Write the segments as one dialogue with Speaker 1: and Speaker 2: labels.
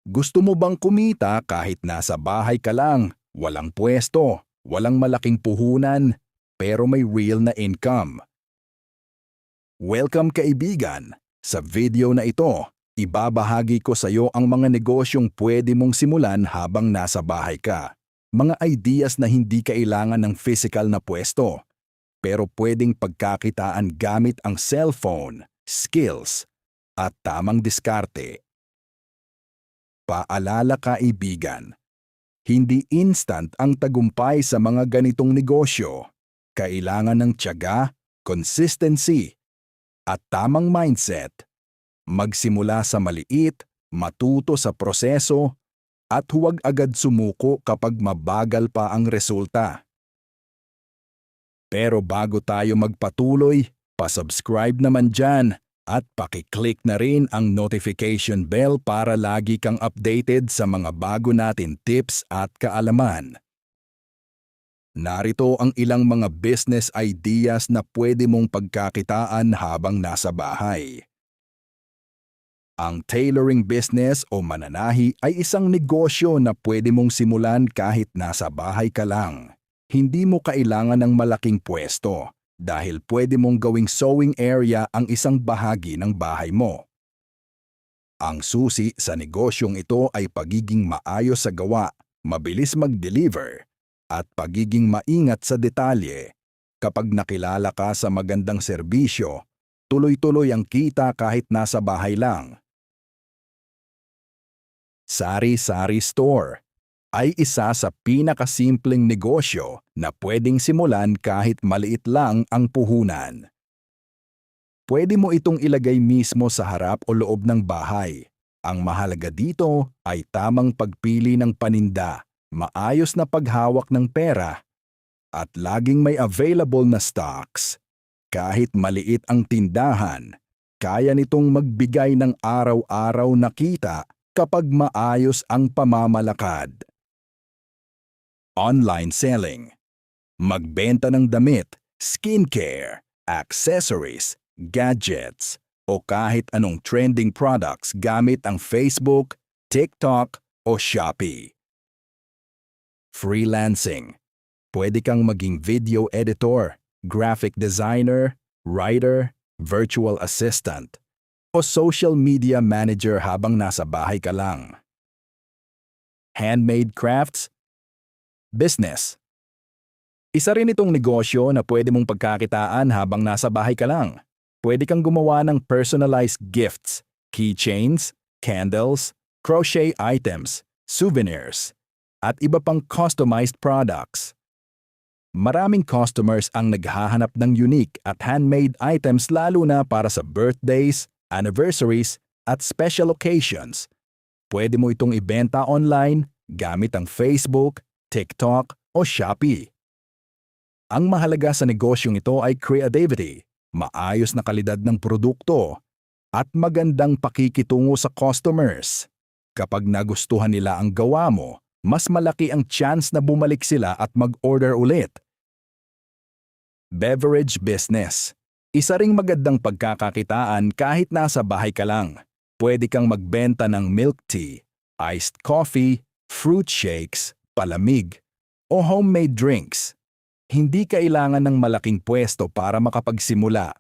Speaker 1: Gusto mo bang kumita kahit nasa bahay ka lang, walang pwesto, walang malaking puhunan, pero may real na income? Welcome kaibigan! Sa video na ito, ibabahagi ko sa iyo ang mga negosyong pwede mong simulan habang nasa bahay ka. Mga ideas na hindi kailangan ng physical na pwesto, pero pwedeng pagkakitaan gamit ang cellphone, skills, at tamang diskarte. Paalala kaibigan, hindi instant ang tagumpay sa mga ganitong negosyo. Kailangan ng tiyaga, consistency, at tamang mindset. Magsimula sa maliit, matuto sa proseso, at huwag agad sumuko kapag mabagal pa ang resulta. Pero bago tayo magpatuloy, pa-subscribe naman dyan at paki-click na rin ang notification bell para lagi kang updated sa mga bago natin tips at kaalaman. Narito ang ilang mga business ideas na pwede mong pagkakitaan habang nasa bahay. Ang tailoring business o mananahi ay isang negosyo na pwede mong simulan kahit nasa bahay ka lang. Hindi mo kailangan ng malaking pwesto dahil pwede mong gawing sewing area ang isang bahagi ng bahay mo. Ang susi sa negosyong ito ay pagiging maayos sa gawa, mabilis mag-deliver, at pagiging maingat sa detalye. Kapag nakilala ka sa magandang serbisyo, tuloy-tuloy ang kita kahit nasa bahay lang. Sari-sari store ay isa sa pinakasimpleng negosyo na pwedeng simulan kahit maliit lang ang puhunan. Pwede mo itong ilagay mismo sa harap o loob ng bahay. Ang mahalaga dito ay tamang pagpili ng paninda, maayos na paghawak ng pera, at laging may available na stocks. Kahit maliit ang tindahan, kaya nitong magbigay ng araw-araw na kita kapag maayos ang pamamalakad. Online selling. Magbenta ng damit, skincare, accessories, gadgets, o kahit anong trending products gamit ang Facebook, TikTok, o Shopee. Freelancing. Pwede kang maging video editor, graphic designer, writer, virtual assistant, o social media manager habang nasa bahay ka lang. Handmade crafts. Business. Isa rin itong negosyo na pwede mong pagkakitaan habang nasa bahay ka lang. Pwede kang gumawa ng personalized gifts, keychains, candles, crochet items, souvenirs, at iba pang customized products. Maraming customers ang naghahanap ng unique at handmade items lalo na para sa birthdays, anniversaries, at special occasions. Pwede mo itong ibenta online gamit ang Facebook, TikTok, o Shopee. Ang mahalaga sa negosyong ito ay creativity, maayos na kalidad ng produkto, at magandang pakikitungo sa customers. Kapag nagustuhan nila ang gawa mo, mas malaki ang chance na bumalik sila at mag-order ulit. Beverage business. Isa ring magandang pagkakakitaan kahit nasa bahay ka lang. Pwede kang magbenta ng milk tea, iced coffee, fruit shakes, palamig, o homemade drinks. Hindi kailangan ng malaking pwesto para makapagsimula.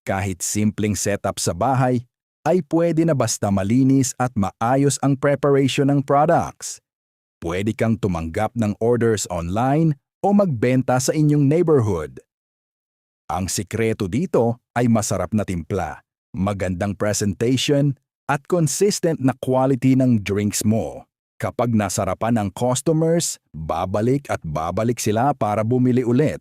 Speaker 1: Kahit simpleng setup sa bahay, ay pwede na basta malinis at maayos ang preparation ng products. Pwede kang tumanggap ng orders online o magbenta sa inyong neighborhood. Ang sikreto dito ay masarap na timpla, magandang presentation, at consistent na quality ng drinks mo. Kapag nasarapan ng customers, babalik at babalik sila para bumili ulit.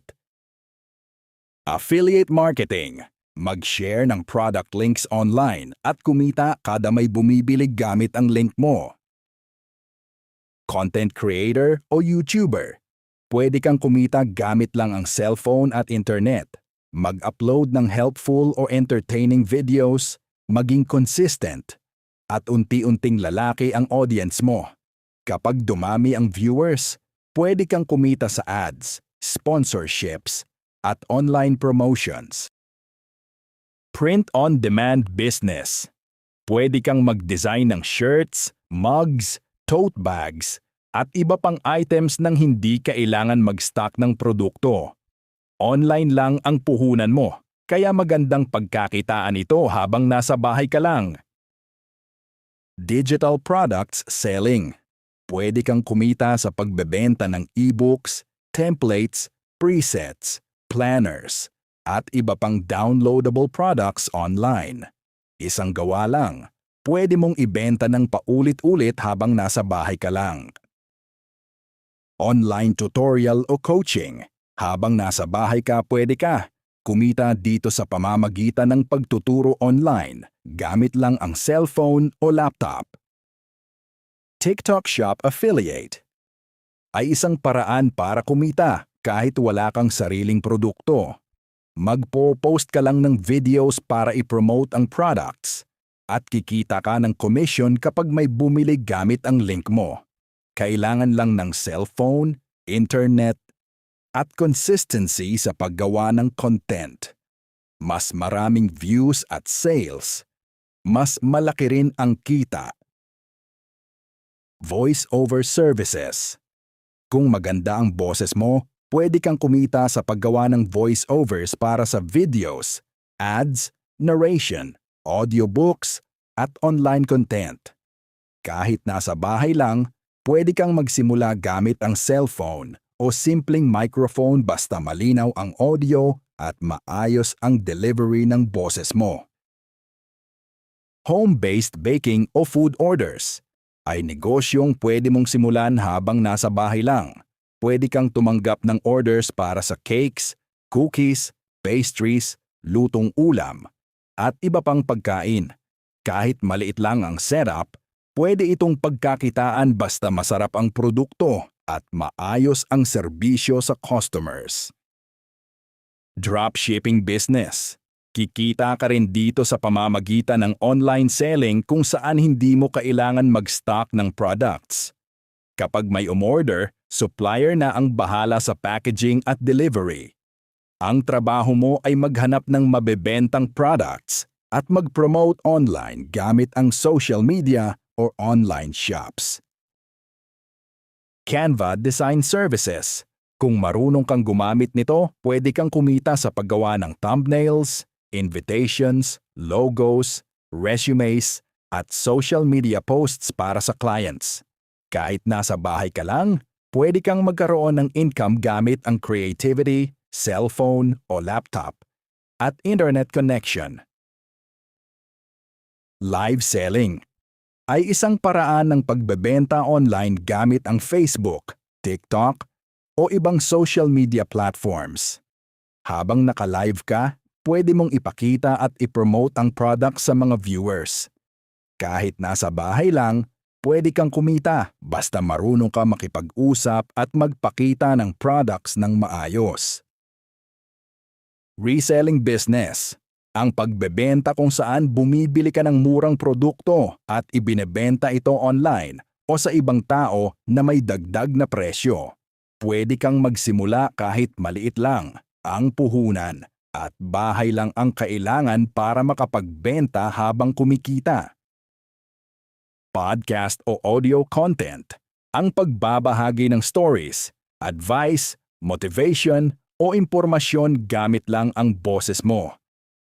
Speaker 1: Affiliate marketing. Mag-share ng product links online at kumita kada may bumibili gamit ang link mo. Content creator o YouTuber. Pwede kang kumita gamit lang ang cellphone at internet. Mag-upload ng helpful o entertaining videos, maging consistent, at unti-unting lalaki ang audience mo. Kapag dumami ang viewers, pwede kang kumita sa ads, sponsorships, at online promotions. Print-on-demand business. Pwede kang mag-design ng shirts, mugs, tote bags, at iba pang items nang hindi kailangan mag-stock ng produkto. Online lang ang puhunan mo, kaya magandang pagkakitaan ito habang nasa bahay ka lang. Digital products selling. Pwede kang kumita sa pagbebenta ng e-books, templates, presets, planners, at iba pang downloadable products online. Isang gawa lang, pwede mong ibenta ng paulit-ulit habang nasa bahay ka lang. Online tutorial o coaching. Habang nasa bahay ka, pwede ka kumita dito sa pamamagitan ng pagtuturo online gamit lang ang cellphone o laptop. TikTok Shop Affiliate ay isang paraan para kumita kahit wala kang sariling produkto. Magpo-post ka lang ng videos para i-promote ang products at kikita ka ng commission kapag may bumili gamit ang link mo. Kailangan lang ng cellphone, internet, at consistency sa paggawa ng content. Mas maraming views at sales, mas malaki rin ang kita. Voice-over services. Kung maganda ang boses mo, pwede kang kumita sa paggawa ng voice-overs para sa videos, ads, narration, audiobooks, at online content. Kahit nasa bahay lang, pwede kang magsimula gamit ang cellphone o simpleng microphone basta malinaw ang audio at maayos ang delivery ng boses mo. Home-based baking o food orders ay negosyong pwede mong simulan habang nasa bahay lang. Pwede kang tumanggap ng orders para sa cakes, cookies, pastries, lutong ulam, at iba pang pagkain. Kahit maliit lang ang setup, pwede itong pagkakitaan basta masarap ang produkto at maayos ang serbisyo sa customers. Dropshipping business. Kikita ka rin dito sa pamamagitan ng online selling kung saan hindi mo kailangan mag-stock ng products. Kapag may umorder, supplier na ang bahala sa packaging at delivery. Ang trabaho mo ay maghanap ng mabebentang products at mag-promote online gamit ang social media or online shops. Canva Design Services. Kung marunong kang gumamit nito, pwede kang kumita sa paggawa ng thumbnails, invitations, logos, resumes, at social media posts para sa clients. Kahit nasa bahay ka lang, pwede kang magkaroon ng income gamit ang creativity, cellphone o laptop, at internet connection. Live selling ay isang paraan ng pagbebenta online gamit ang Facebook, TikTok, o ibang social media platforms. Habang naka-live ka, pwede mong ipakita at ipromote ang product sa mga viewers. Kahit nasa bahay lang, pwede kang kumita basta marunong ka makipag-usap at magpakita ng products ng maayos. Reselling business. Ang pagbebenta kung saan bumibili ka ng murang produkto at ibinebenta ito online o sa ibang tao na may dagdag na presyo. Pwede kang magsimula kahit maliit lang ang puhunan at bahay lang ang kailangan para makapagbenta habang kumikita. Podcast o audio content. Ang pagbabahagi ng stories, advice, motivation o impormasyon gamit lang ang boses mo.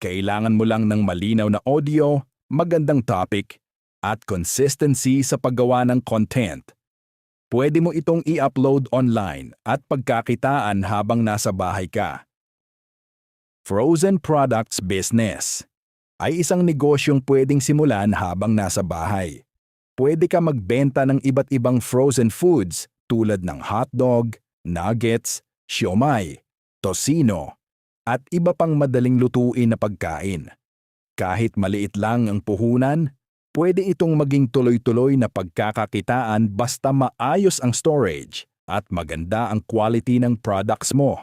Speaker 1: Kailangan mo lang ng malinaw na audio, magandang topic, at consistency sa paggawa ng content. Pwede mo itong i-upload online at pagkakitaan habang nasa bahay ka. Frozen products business ay isang negosyong pwedeng simulan habang nasa bahay. Pwede ka magbenta ng iba't ibang frozen foods tulad ng hotdog, nuggets, siomai, tocino, at iba pang madaling lutuin na pagkain. Kahit maliit lang ang puhunan, pwede itong maging tuloy-tuloy na pagkakakitaan basta maayos ang storage at maganda ang quality ng products mo.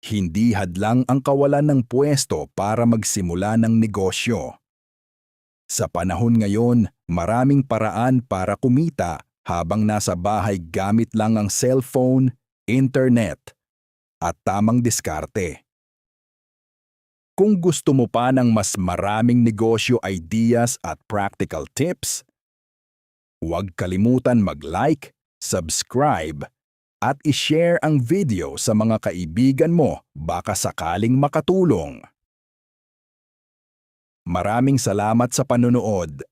Speaker 1: Hindi hadlang ang kawalan ng pwesto para magsimula ng negosyo. Sa panahon ngayon, maraming paraan para kumita habang nasa bahay gamit lang ang cellphone, internet, at tamang diskarte. Kung gusto mo pa ng mas maraming negosyo ideas at practical tips, huwag kalimutan mag-like, subscribe, at i-share ang video sa mga kaibigan mo baka sakaling makatulong. Maraming salamat sa panonood.